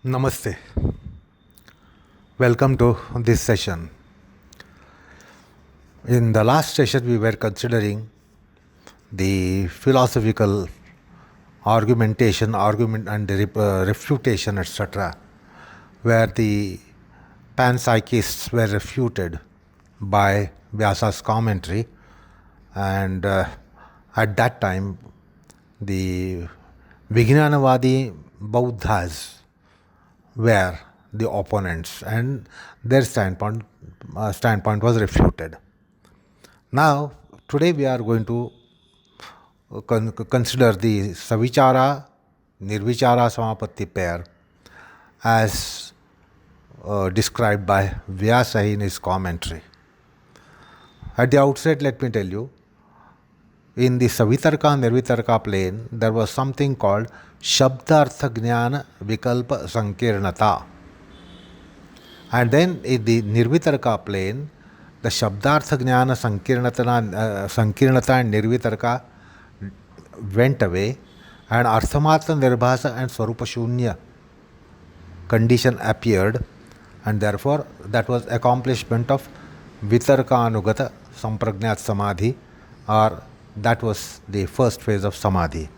Namaste. Welcome to this session. In the last session, we were considering the philosophical argument and refutation, etc., where the panpsychists were refuted by Vyasa's commentary, and at that time, the Vijnanavadi Bauddhas were the opponents, and their standpoint was refuted. Now, today we are going to consider the savichara, nirvichara, samapatti pair as described by Vyasa in his commentary. At the outset, let me tell you, in the savitarka-nirvitarka plane, there was something called Sabda-artha-jn vikalpa sankirnata. And then in the nirvitarka plane, the Sabda-artha-jn sankirnata and nirvitarka went away, and arthamatra nirbhasa and swarupashunya condition appeared, and therefore that was accomplishment of vitarka-anugata sampragnat samadhi, or that was the first phase of samadhi.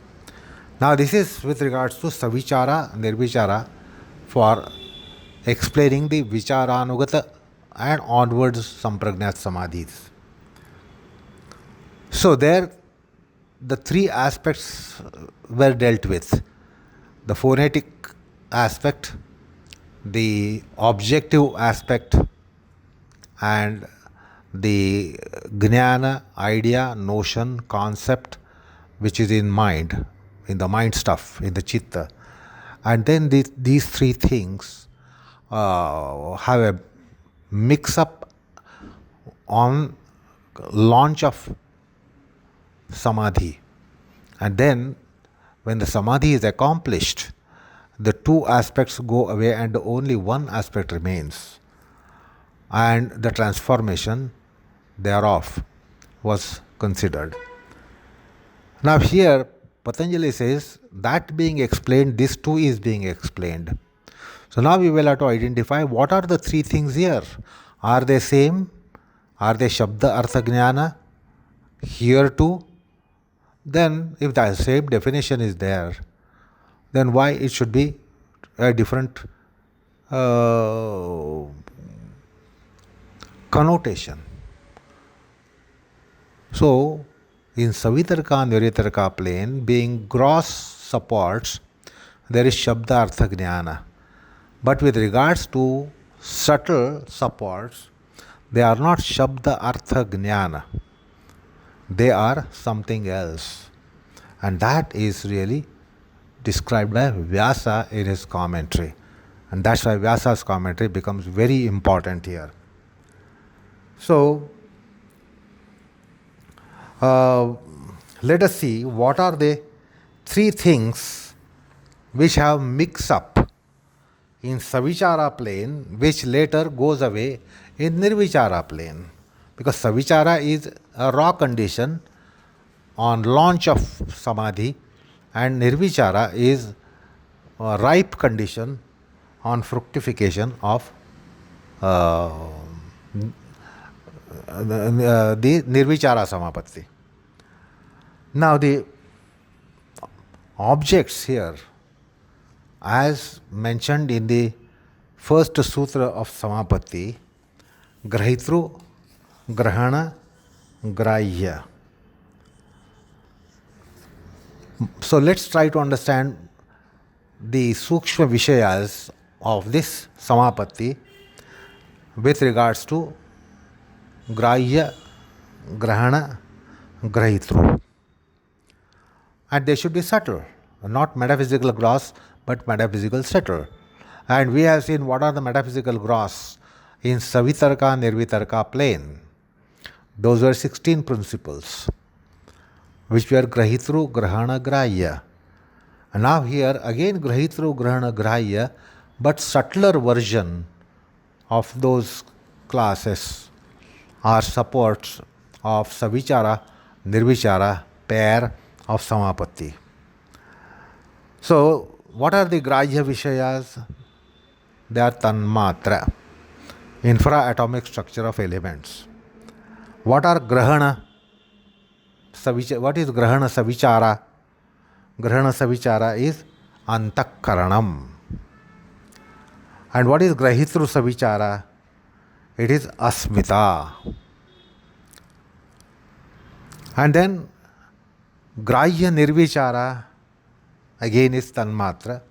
Now this is with regards to savichara, nirvichara, for explaining the vicharanugata and onwards sampragnat samadhis. So there the three aspects were dealt with: the phonetic aspect, the objective aspect, and the jnana, idea, notion, concept, which is in mind, in the mind stuff, in the citta. And then these three things have a mix-up on launch of samadhi. And then when the samadhi is accomplished, the two aspects go away and only one aspect remains. And the transformation thereof was considered. Now here Patanjali says that being explained, this too is being explained. So now we will have to identify what are the three things here. Are they same? Are they Sabda-artha-jnana here too? Then if the same definition is there, then why it should be a different connotation? So, in savitarka-nirvitarka plane, being gross supports, there is Sabda-artha-jnana. But with regards to subtle supports, they are not Sabda-artha-jnana. They are something else. And that is really described by Vyasa in his commentary. And that's why Vyasa's commentary becomes very important here. So, let us see what are the three things which have mixed up in savichara plane, which later goes away in nirvichara plane. Because savichara is a raw condition on launch of samadhi, and nirvichara is a ripe condition on fructification of the nirvichara samapatti. Now the objects here, as mentioned in the first sutra of samapatti, Grahitru, Grahana, Grahya. So let's try to understand the sukshma vishayas of this samapatti with regards to Grahya, Grahana, Grahitru. And they should be subtle, not metaphysical gross, but metaphysical subtle. And we have seen what are the metaphysical gross in savitarka nirvitarka plane. Those were 16 principles, which were Grahitru, Grahana, Grahya. And now here again Grahitru, Grahana, Grahya, but subtler version of those classes are supports of savichara, nirvichara pair of samapatti. So, what are the grahya vishayas? they are tanmatra, infra-atomic structure of elements. What are grahana? What is grahana-savichara? Grahana-savichara is anthkaranam. And what is Grahitru-savica? It is asmita. And then nirvichara again is tanmatra.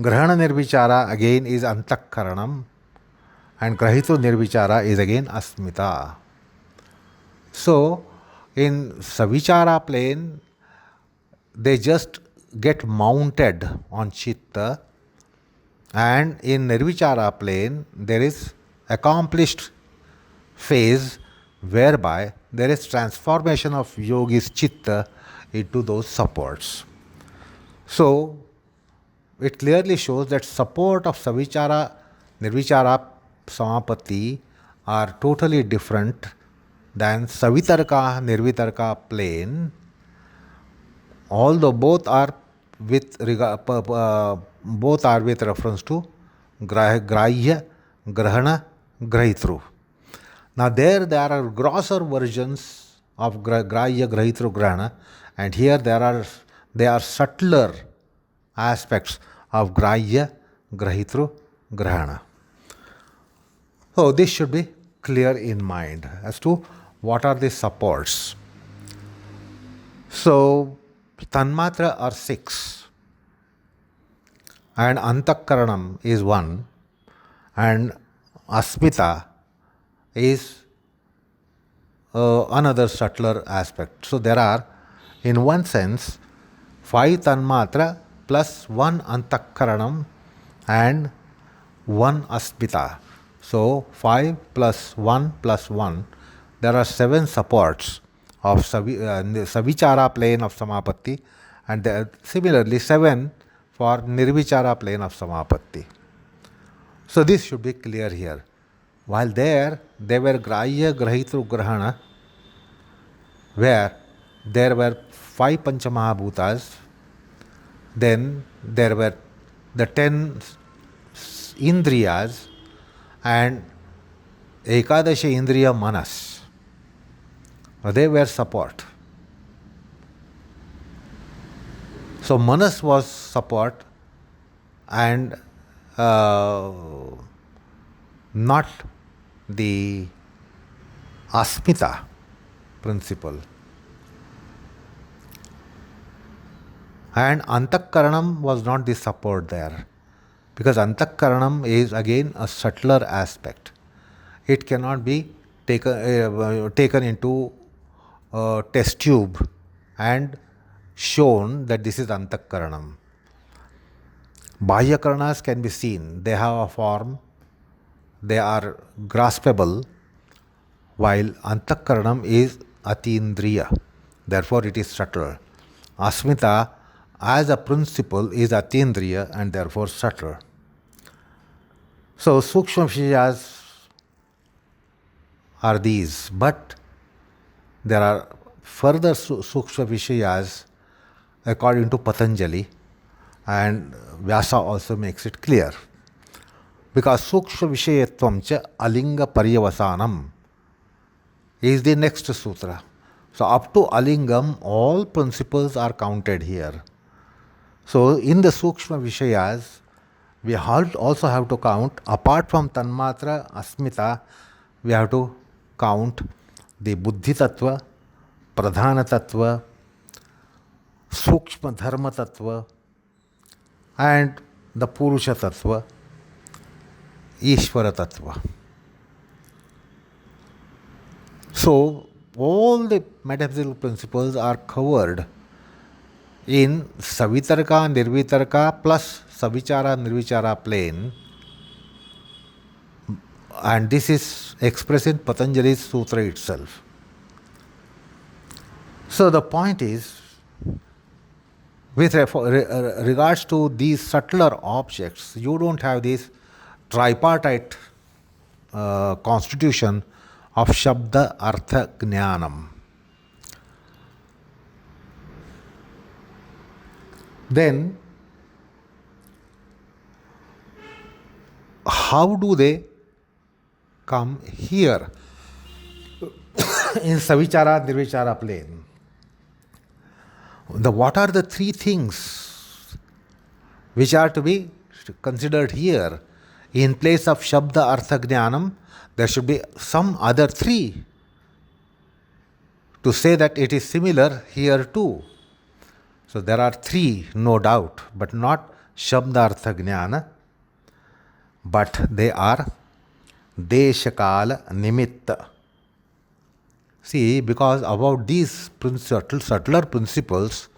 Nirvichara again is anthkaranam. And Grahitru-nirvichara is again asmita. So, in savichara plane, they just get mounted on citta, and in nirvichara plane, there is accomplished phase whereby there is transformation of yogi's citta into those supports. So, it clearly shows that support of savichara, nirvichara, samapatti are totally different than savitarka, nirvitarka plane, although both are with reference to grahya, grahana, grahitru. Now there are grosser versions of grahya, grahitru, grahana, and here they are subtler aspects of grahya, grahitru, grahana. So this should be clear in mind as to what are the supports. So tanmatra are 6, and anthkaranam is 1, and asmita is another subtler aspect. So there are, in one sense, 5 tanmatra plus 1 anthkaranam and 1 asmita. So 5 plus 1 plus 1, there are 7 supports of savichara plane of samapatti, and similarly 7 for nirvichara plane of samapatti. So this should be clear here. While there were grahya, grahitru, grahana, where there were 5 panchamahabhutas, then there were the 10 indriyas and ekadashi indriya manas. They were support. So manas was support and not the asmita principle. And anthkaranam was not the support there, because anthkaranam is again a subtler aspect. It cannot be taken into a test tube and shown that this is anthkaranam. Bahyakaranas can be seen. They have a form. They are graspable, while anthkaranam is atindriya. Therefore, it is subtle. Asmita, as a principle, is atindriya and therefore subtle. So, sukshma vishayas are these, but there are further sukshma vishayas according to Patanjali, and Vyasa also makes it clear. Because sukshma vishayatvam cha alinga paryavasanam is the next sutra. So up to alingam, all principles are counted here. So in the sukshma vishayas, we also have to count, apart from tanmatra, asmita, we have to count the buddhi tattva, pradhana tattva, sukshma dharma tattva, and the purusha tattva, ishvara tattva. So all the metaphysical principles are covered in savitarka, nirvitarka plus savichara, nirvichara plane, and this is expressed in Patanjali's sutra itself. So the point is, with regards to these subtler objects, you don't have this tripartite constitution of Sabda-artha-jnanam. Then how do they come here in savichara, nirvichara plane? What are the three things which are to be considered here? In place of Sabda-artha-jnanam, there should be some other three to say that it is similar here too. So there are three, no doubt, but not Sabda-artha-jnana, but they are Desha, kala, nimitta. See, because about these subtler principles,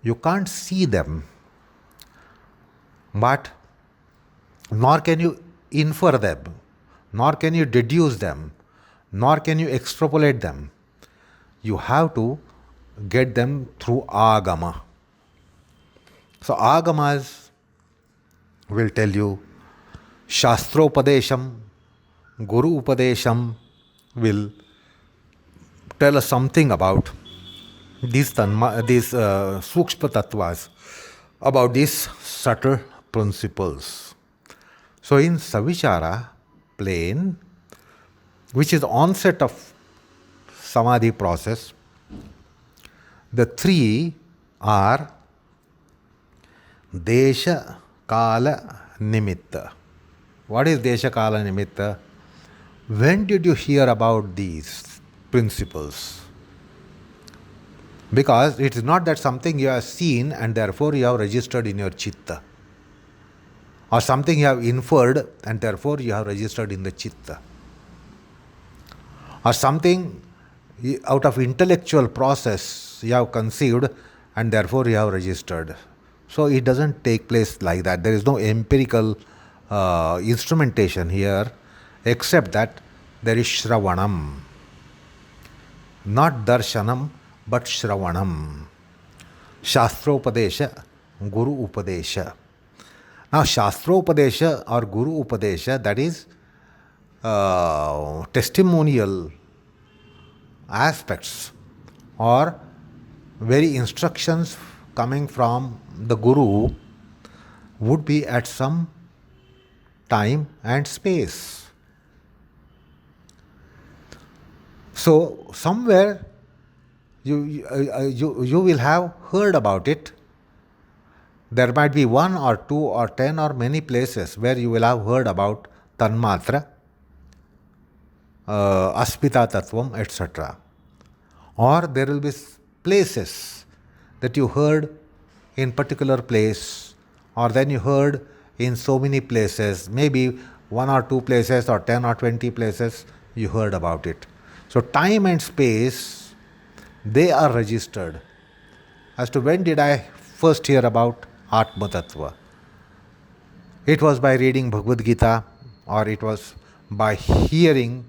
you can't see them, but nor can you infer them, nor can you deduce them, nor can you extrapolate them. You have to get them through agama. So agamas will tell you, shastropadesham, gurupodes will tell us something about these tanma, these sukshma tattvas, about these subtle principles. So in savichara plane, which is the onset of Samadhi process, the three are Desha, kala, nimitta. What is Desha, kala, nimitta? When did you hear about these principles? Because it is not that something you have seen and therefore you have registered in your citta, or something you have inferred and therefore you have registered in the citta, or something out of intellectual process you have conceived and therefore you have registered. So it doesn't take place like that. There is no empirical instrumentation here, except that there is shravanam. Not darshanam, but shravanam. Shastropadesha, guru upadesha. Now shastropadesha or guru upadesha, that is testimonial aspects or very instructions coming from the guru, would be at some time and space. So somewhere you will have heard about it. There might be one or two or 10 or many places where you will have heard about tanmatra, asmita tattvam, etc. Or there will be places that you heard in particular place, or then you heard in so many places, maybe one or two places or 10 or 20 places you heard about it. So time and space, they are registered. As to when did I first hear about Atma Tattva? It was by reading Bhagwad Gita, or it was by hearing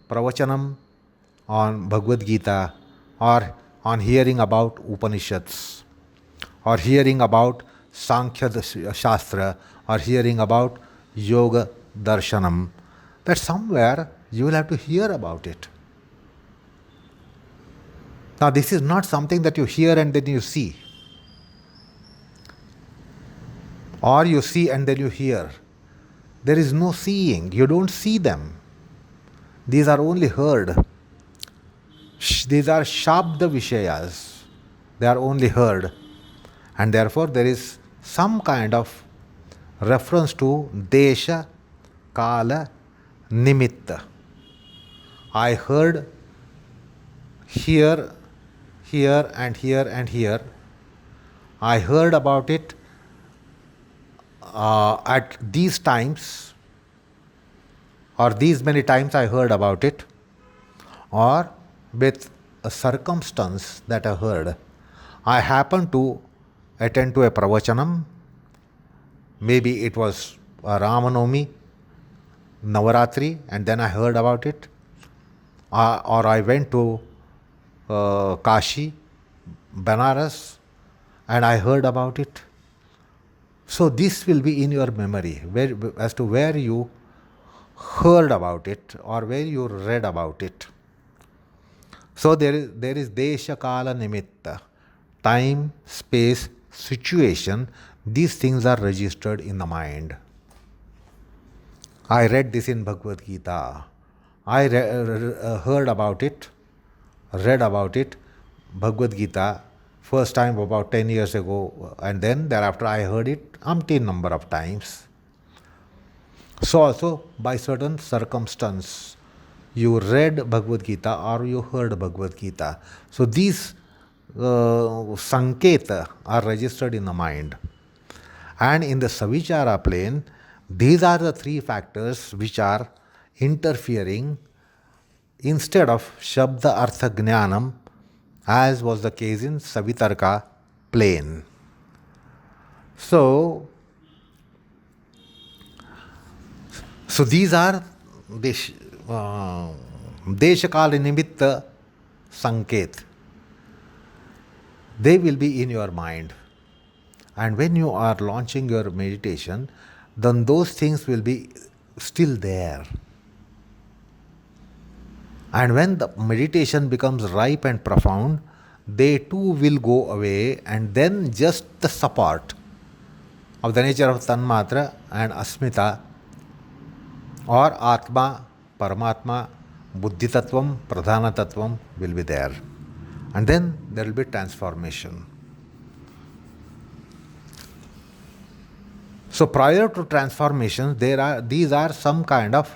pravachanam on Bhagwad Gita, or on hearing about Upanishads, or hearing about Sankhya Shastra, or hearing about Yoga Darshanam. That somewhere you will have to hear about it. Now this is not something that you hear and then you see, or you see and then you hear. There is no seeing. You don't see them. These are only heard. These are Shabda Vishayas. They are only heard. And therefore there is some kind of reference to Desha, Kala, Nimitta. I heard here, here and here and here. I heard about it at these times, or these many times I heard about it, or with a circumstance that I heard. I happened to attend to a pravachanam. Maybe it was a Ramanomi, Navaratri, and then I heard about it. Or I went to Kashi, Banaras, and I heard about it. So this will be in your memory, as to where you heard about it or where you read about it. So there is Desha, Kala, Nimitta. Time, space, situation, these things are registered in the mind. I read this in Bhagwad Gita. I heard about it, read about it, Bhagwad Gita, first time about 10 years ago, and then thereafter I heard it umpteen number of times. So also by certain circumstance, you read Bhagwad Gita or you heard Bhagwad Gita. So these sanketa are registered in the mind. And in the savichara plane, these are the three factors which are interfering instead of Sabda-artha-jnanam, as was the case in Savitarka plane. So these are Desha-kala-nimitta sanket. They will be in your mind. And when you are launching your meditation, then those things will be still there. And when the meditation becomes ripe and profound, they too will go away, and then just the support of the nature of tanma and asmita, or atma, paramatma, buddhi tattvam, pradhana tattvam will be there. And then there will be transformation. So prior to transformation, these are some kind of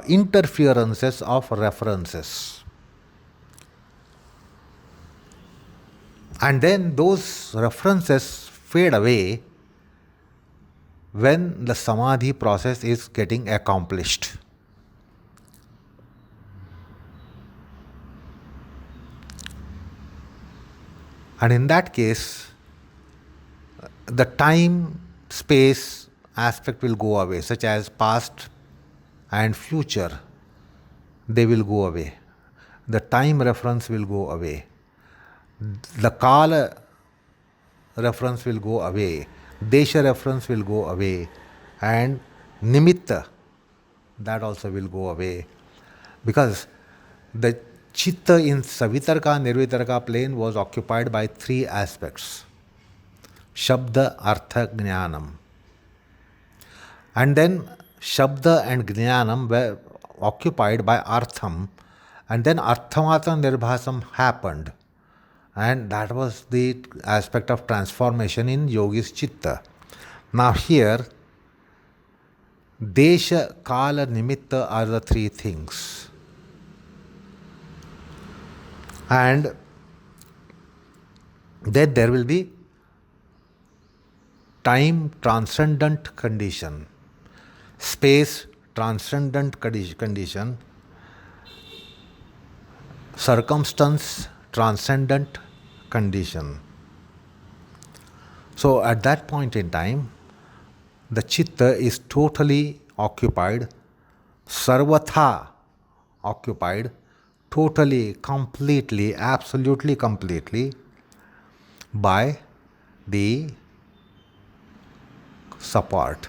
interferences of references. And then those references fade away when the Samadhi process is getting accomplished. And in that case, the time space aspect will go away, such as past and future, they will go away. The time reference will go away. The kala reference will go away. Desha reference will go away. And nimitta, that also will go away. Because the citta in Savitarka, nirvichara plane was occupied by three aspects. Sabda-artha-jnanam. And then Shabda and Jnanam were occupied by Artham, and then Arthamatra Nirbhasam happened. And that was the aspect of transformation in yogi's citta. Now here, Desha, Kala, Nimitta are the three things. And then there will be time transcendent condition, space transcendent condition, circumstance transcendent condition. So at that point in time, the citta is totally occupied, sarvatha occupied, totally, completely, absolutely completely by the support.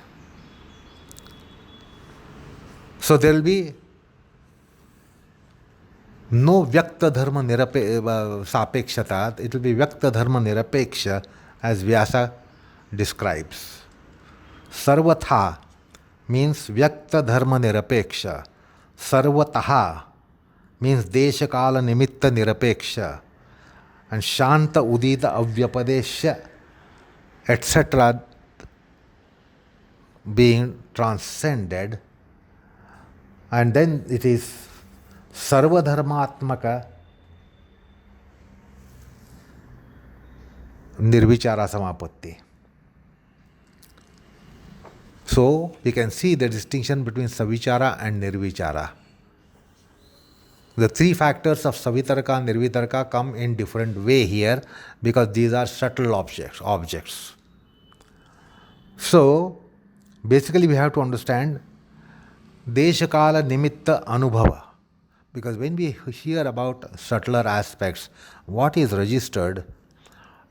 So there will be no vyakta dharma sapekshata, it will be vyakta dharma nirapeksha, as Vyasa describes. Sarvatha means vyakta dharma nirapeksha. Sarvataha means desha kala nimitta nirapeksha. And shanta udita avyapadesha, etc. being transcended. And then it is sarvadharmatmaka nirvichara samapatti. So we can see the distinction between savichara and nirvichara. The three factors of savitarka and nirvitarka come in different way here because these are subtle objects. So basically we have to understand Desha kala nimitta anubhava. Because when we hear about subtler aspects, what is registered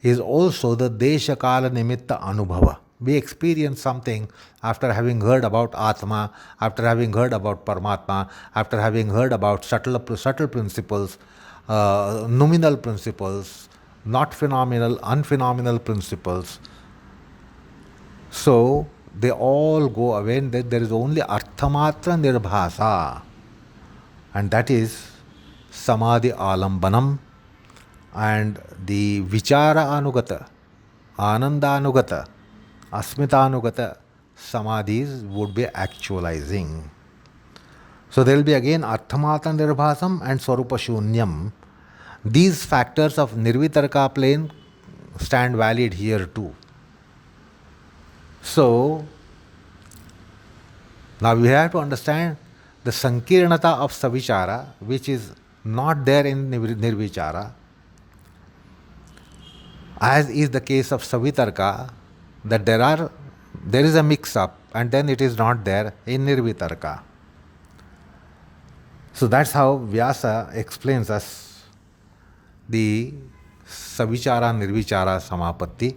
is also the Desha kala nimitta anubhava. We experience something after having heard about Atma, after having heard about Paramatma, after having heard about subtle principles, nominal principles, not phenomenal, unphenomenal principles. So they all go away, and there is only arthamatra nirbhasa, and that is samadhi alambanam, and the vichara anugata, ananda anugata, asmita anugata samadhis would be actualizing. So there will be again arthamatra nirbhasam and swarupa shunyam. These factors of nirvitarka plane stand valid here too. So now we have to understand the sankirnata of savichara, which is not there in nirvichara, as is the case of savitarka, that there is a mix up and then it is not there in nirvitarka. So that's how Vyasa explains us the savichara nirvichara samapatti,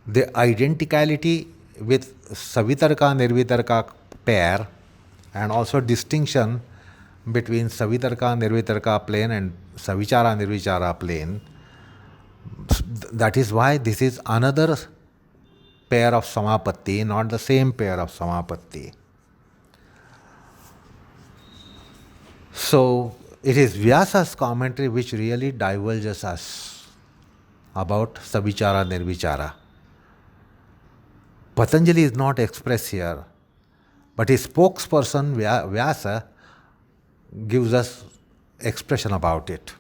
the identicality with savitarka nirvitarka pair, and also distinction between savitarka nirvitarka plane and savichara nirvichara plane. That is why this is another pair of samapatti, not the same pair of samapatti. So it is Vyasa's commentary which really divulges us about savichara nirvichara. Patanjali is not expressed here, but his spokesperson Vyasa gives us expression about it.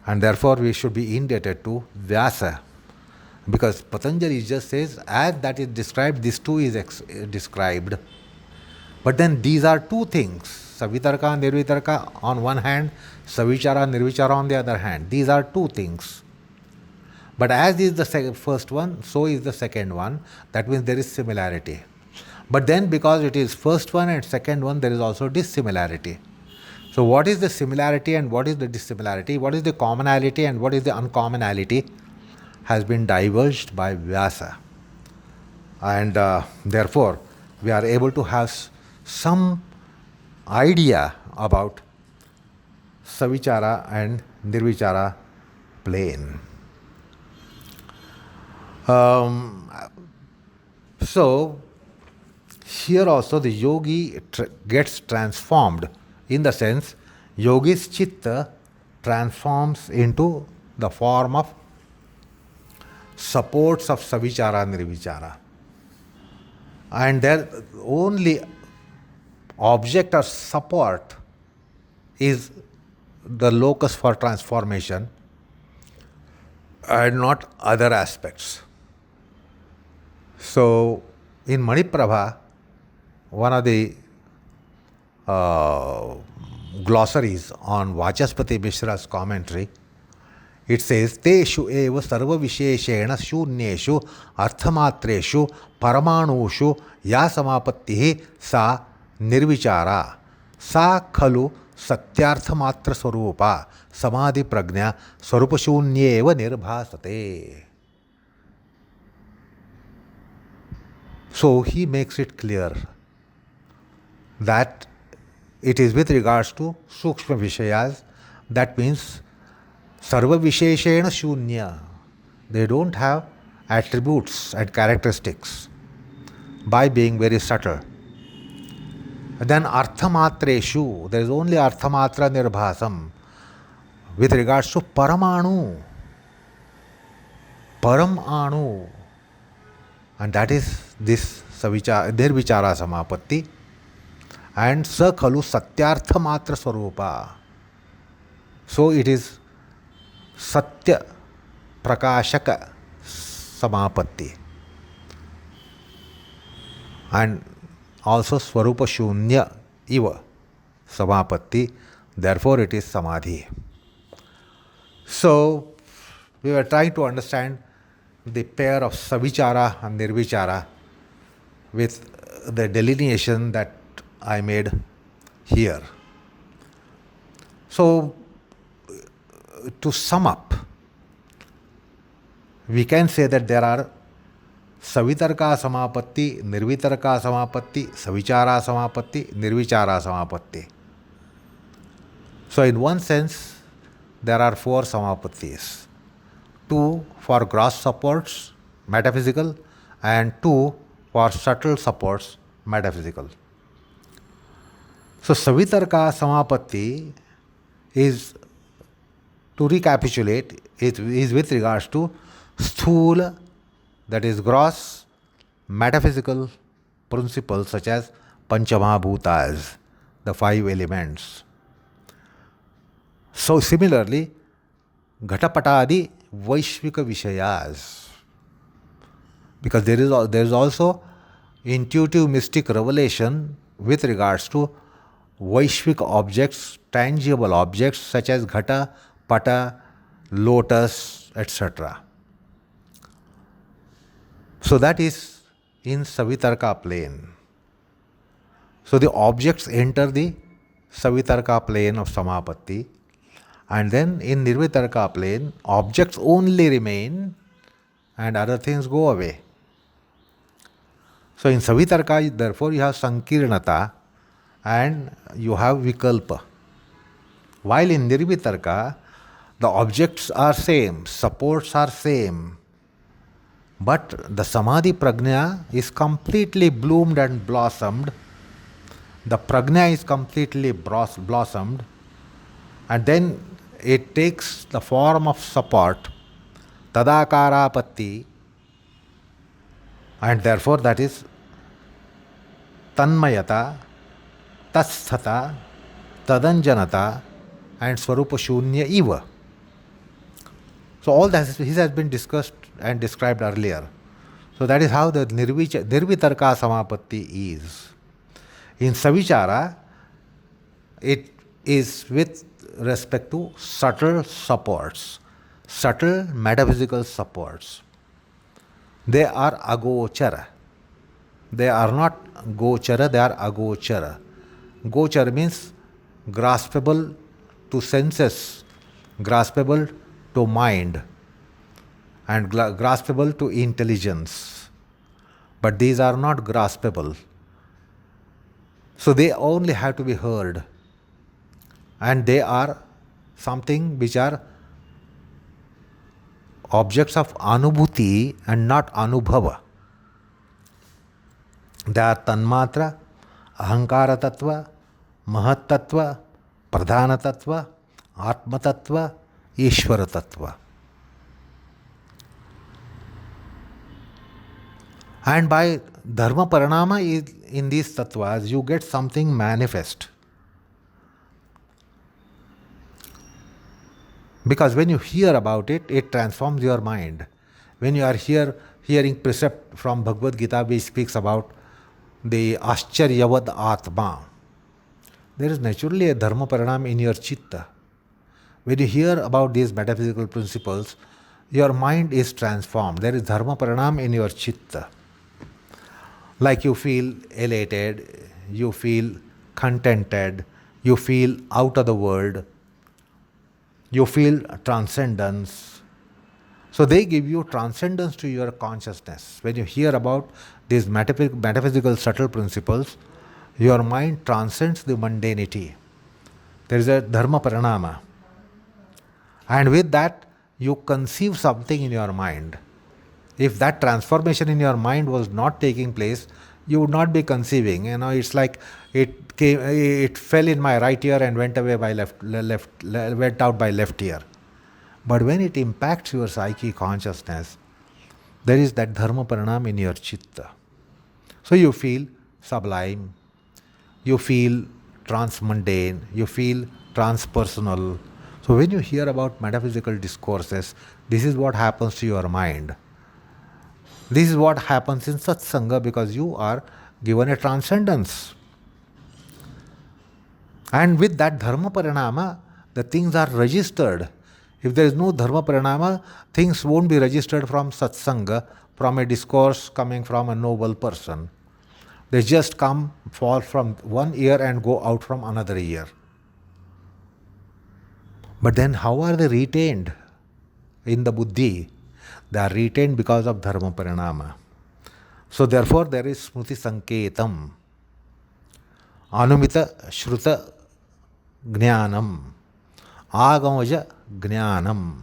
And therefore we should be indebted to Vyasa, because Patanjali just says, as that is described, this too is described. But then these are two things, savitarka, nirvitarka on one hand, savichara, nirvichara on the other hand. These are two things. But as is the first one, so is the second one. That means there is similarity. But then because it is first one and second one, there is also dissimilarity. So what is the similarity and what is the dissimilarity? What is the commonality and what is the uncommonality has been divulged by Vyasa. And therefore, we are able to have some idea about savichara and nirvichara plane. So, here also the yogi gets transformed, in the sense, yogi's citta transforms into the form of supports of savichara nirvichara. And their only object or support is the locus for transformation and not other aspects. So, in Maniprabha, one of the glossaries on Vachaspati Mishra's commentary, it says, Teshu eva sarva visheshena shunyeshu arthamatreshu paramanushu ya samapattihi sa nirvichara sa khalu satyarthamatra swarupa samadhi prajna swarupashunyeva nirbhasate. So he makes it clear that it is with regards to sukshma vishayas, that means sarva visheshena shunya. They don't have attributes and characteristics by being very subtle. And then arthamatreshu, there is only arthamatra nirbhasam with regards to paramanu, paramanu, and that is this nirvichara samapatti. And sa khalu satyarthamatra swarupa. So it is satya prakashaka samapatti. And also swarupa shunya iva samapatti. Therefore it is samadhi. So we were trying to understand the pair of savichara and nirvichara with the delineation that I made here. So, to sum up, we can say that there are savitarka samapatti, nirvitarka samapatti, savichara samapatti, nirvichara samapatti. So, in one sense, there are four samapattis. Two for gross supports, metaphysical, and two for subtle supports metaphysical. So Savitarka Samapatti is, to recapitulate, it is with regards to sthula, that is gross, metaphysical principles such as Panchamahabhutas, the five elements. So similarly, Ghatapatadi Vaishvika Vishayas, because there is also intuitive mystic revelation with regards to Vaishvik objects, tangible objects such as Ghata, Pata, lotus, etc. So that is in Savitarka plane. So the objects enter the Savitarka plane of Samapatti, and then in Nirvitarka plane, objects only remain and other things go away. So in Savitarka, therefore, you have Sankirnata and you have Vikalpa. While in Nirvitarka, the objects are same, supports are same, but the Samadhi Prajna is completely bloomed and blossomed. The Prajna is completely blossomed, and then it takes the form of support, tadakara patti, and therefore that is tanmayata, tasthata, tadanjanata, and swarupa shunya eva. So all that has been discussed and described earlier. So that is how the Nirvitarka Samapatti is. In Savichara, it is with respect to subtle supports, subtle metaphysical supports. They are agochara. They are not gochara, they are agochara. Gochara means graspable to senses, graspable to mind, and graspable to intelligence. But these are not graspable. So they only have to be heard. And they are something which are objects of anubhuti and not anubhava. They are tanmatra, ahankara tattva, mahat tattva, pradhana tattva, atma tattva, ishvara tattva. And by dharma paranama in these tattvas, you get something manifest. Because when you hear about it, it transforms your mind. When you are hearing precept from Bhagwad Gita, which speaks about the ascharya-vad atma, there is naturally a dharma paranam in your citta. When you hear about these metaphysical principles, your mind is transformed. There is dharma paranam in your citta. Like you feel elated, you feel contented, you feel out of the world, you feel transcendence. So they give you transcendence to your consciousness. When you hear about these metaphysical subtle principles, your mind transcends the mundanity. There is a dharma paranama. And with that, you conceive something in your mind. If that transformation in your mind was not taking place, you would not be conceiving. It's like it fell in my right ear and went away by went out by left ear. But when it impacts your psyche consciousness, there is that dharma paranam in your citta. So you feel sublime, you feel transmundane, you feel transpersonal. So when you hear about metaphysical discourses, this is what happens to your mind. This is what happens in satsanga, because you are given a transcendence. And with that dharma paranama, the things are registered. If there is no dharma paranama, things won't be registered from satsanga, from a discourse coming from a noble person. They just fall from one ear and go out from another ear. But then how are they retained in the buddhi? They are retained because of dharma paranama. So therefore there is smriti sanketam, anumita shruta jnanam, agamaja jnanam.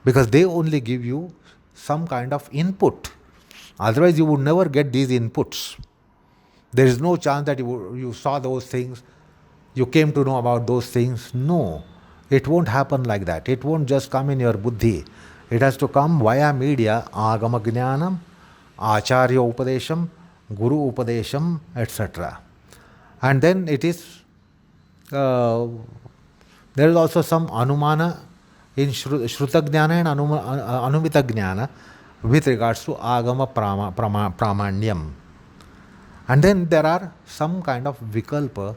Because they only give you some kind of input. Otherwise, you would never get these inputs. There is no chance that you saw those things, you came to know about those things. No, it won't happen like that. It won't just come in your buddhi. It has to come via media, agama jnanam, acharya upadesham, guru upadesham, etc. And then it is, there is also some anumana in shruta jnana and anumita jnana with regards to agama pramanyam. And then there are some kind of vikalpa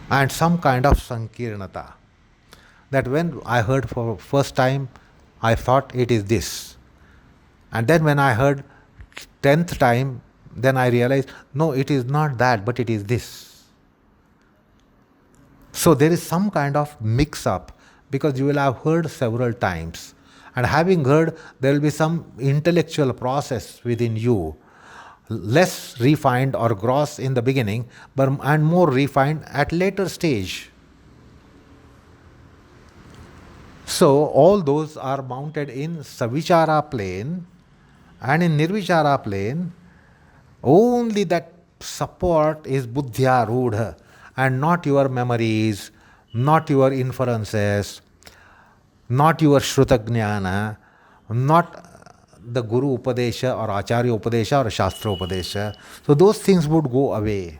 and some kind of sankirnata. That when I heard for first time, I thought it is this. And then when I heard 10th time, then I realized, no, it is not that, but it is this. So there is some kind of mix-up, because you will have heard several times. And having heard, there will be some intellectual process within you, less refined or gross in the beginning, and more refined at later stage. So all those are mounted in savichara plane, and in nirvichara plane, only that support is buddhya rudha, and not your memories, not your inferences, not your shruta jnana, not the guru upadesha or acharya upadesha or shastra upadesha. So those things would go away.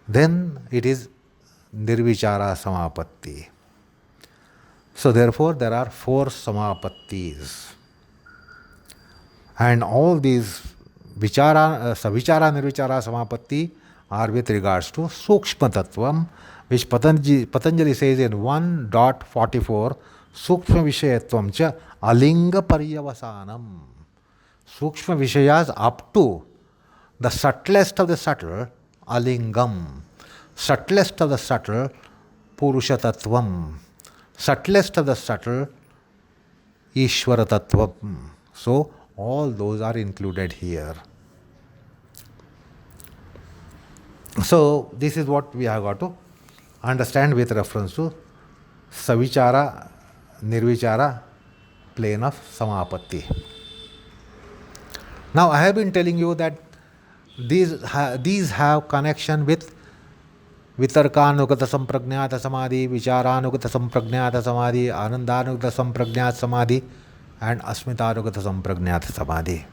Then it is nirvichara samapatti. So therefore there are 4 samapattis. And all these savichara, nirvichara, samapatti are with regards to sukshma tattvam, which Patanjali says in 1.44, sukshma vishayatvam cha alinga paryavasanam. Sukshma vishayas up to the subtlest of the subtle, alingam. Subtlest of the subtle, purusha tattvam. Subtlest of the subtle, ishvara tattvam. So all those are included here. So this is what we have got to understand with reference to savichara, nirvichara plane of samapatti. Now I have been telling you that these have connection with vitarkanugata sampragnata samadhi, vicharanugata sampragnata samadhi, anandanugata sampragnata samadhi, and asmita-anugata sampragnata samadhi.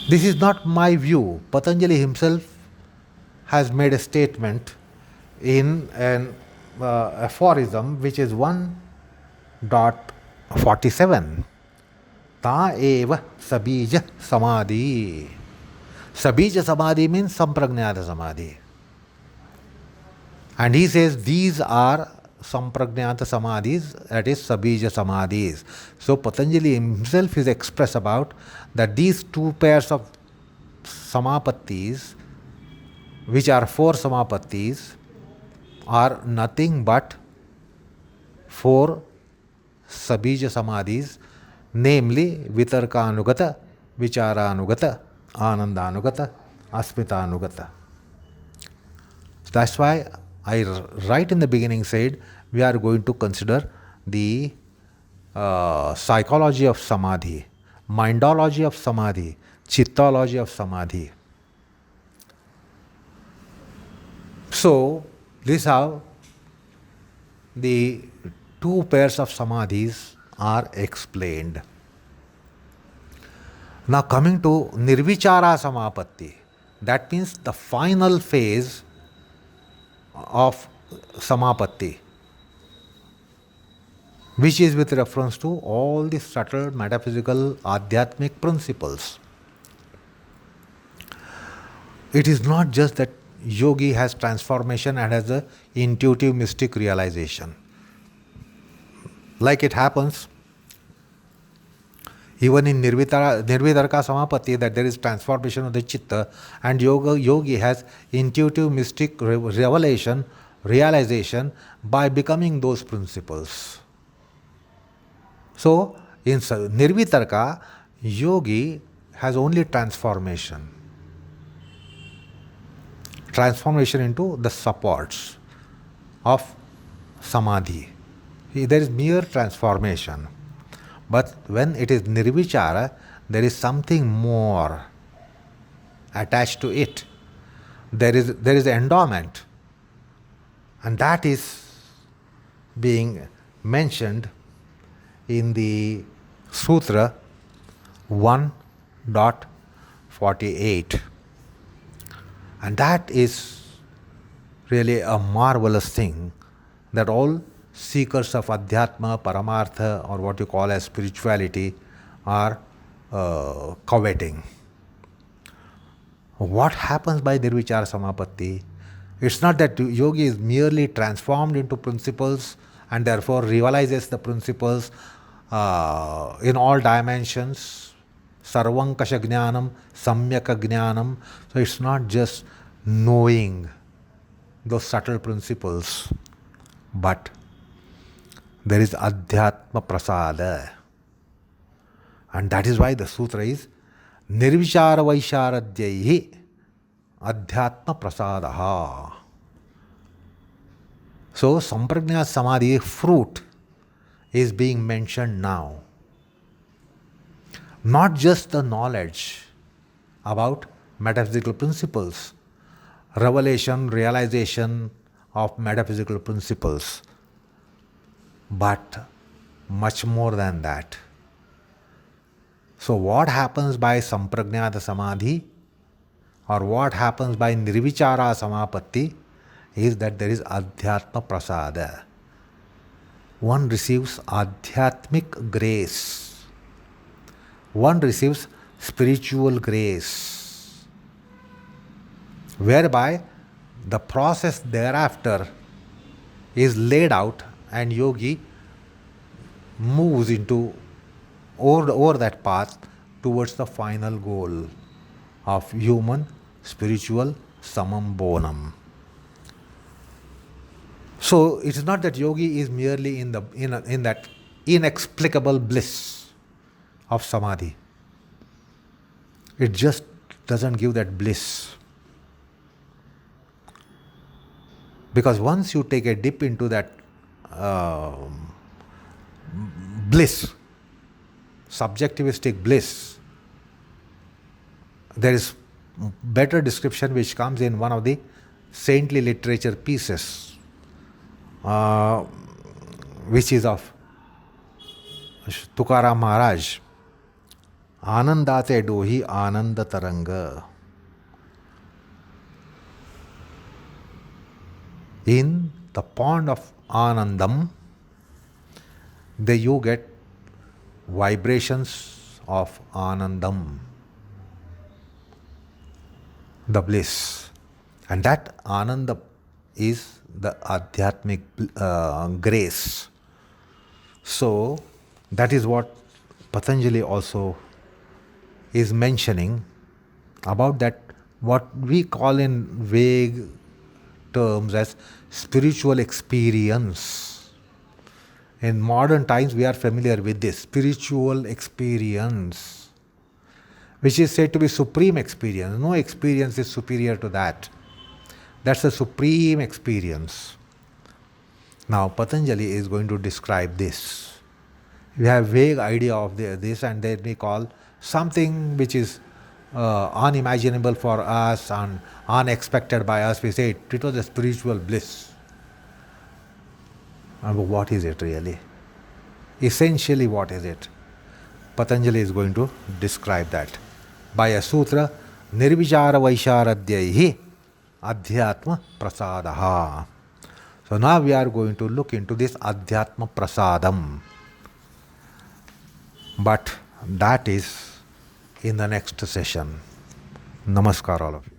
This is not my view. Patanjali himself has made a statement in an aphorism which is 1.47. Ta eva sabija samadhi. Sabija samadhi means sampragnata samadhi. And he says these are sampragnata samadhis, that is sabija samadhis. So Patanjali himself is express about that these 2 pairs of samapattis, which are 4 samapattis, are nothing but 4 sabija samadhis, namely vitarkanugata, vicharanugata, anandanugata, asmita-anugata. That's why I right in the beginning said we are going to consider the psychology of samadhi, mindology of samadhi, chittology of samadhi. So this is how the 2 pairs of samadhis are explained. Now coming to nirvichara samapatti, that means the final phase of samapatti, which is with reference to all the subtle metaphysical adhyatmic principles. It is not just that yogi has transformation and has a intuitive mystic realization. Like it happens even in nirvitarka samapatti, that there is transformation of the citta, and yogi has intuitive mystic realization by becoming those principles. So in nirvitarka, yogi has only transformation into the supports of samadhi. There is mere transformation. But when it is nirvichara, there is something more attached to it. There is endowment. And that is being mentioned in the Sutra 1.48. And that is really a marvelous thing that all seekers of adhyatma, paramartha, or what you call as spirituality are coveting. What happens by nirvichara samapatti? It's not that yogi is merely transformed into principles and therefore realizes the principles in all dimensions. Sarvankasha jnanam, samyaka jnanam. So it's not just knowing those subtle principles, but there is adhyatma prasada. And that is why the sutra is nirvichara vaisharadhyaihi adhyatma prasadaha. So samprajña samadhi fruit is being mentioned now. Not just the knowledge about metaphysical principles, revelation, realization of metaphysical principles, but much more than that. So what happens by samprajñata samadhi or what happens by nirvichara samapatti is that there is adhyatma prasada. One receives adhyatmic grace. One receives spiritual grace, whereby the process thereafter is laid out and yogi moves into over that path towards the final goal of human spiritual samam bonam. So it is not that yogi is merely in that inexplicable bliss of samadhi. It just doesn't give that bliss. Because once you take a dip into that bliss, subjectivistic bliss, there is better description which comes in one of the saintly literature pieces, which is of Tukaram Maharaj. Anandate dohi ananda taranga. In the pond of Anandam, you get vibrations of Anandam, the bliss. And that Ananda is the adhyatmic grace. So, that is what Patanjali also is mentioning about that, what we call in vague terms as spiritual experience. In modern times, we are familiar with this spiritual experience, which is said to be supreme experience. No experience is superior to that. That's a supreme experience. Now, Patanjali is going to describe this. We have vague idea of this, and then we call something which is unimaginable for us and unexpected by us. We say it was a spiritual bliss. And what is it really? Essentially, what is it? Patanjali is going to describe that by a sutra, nirvichara vaisharadhyaihi adhyatma prasadaha. So now we are going to look into this adhyatma prasadam. But that is in the next session. Namaskar all of you.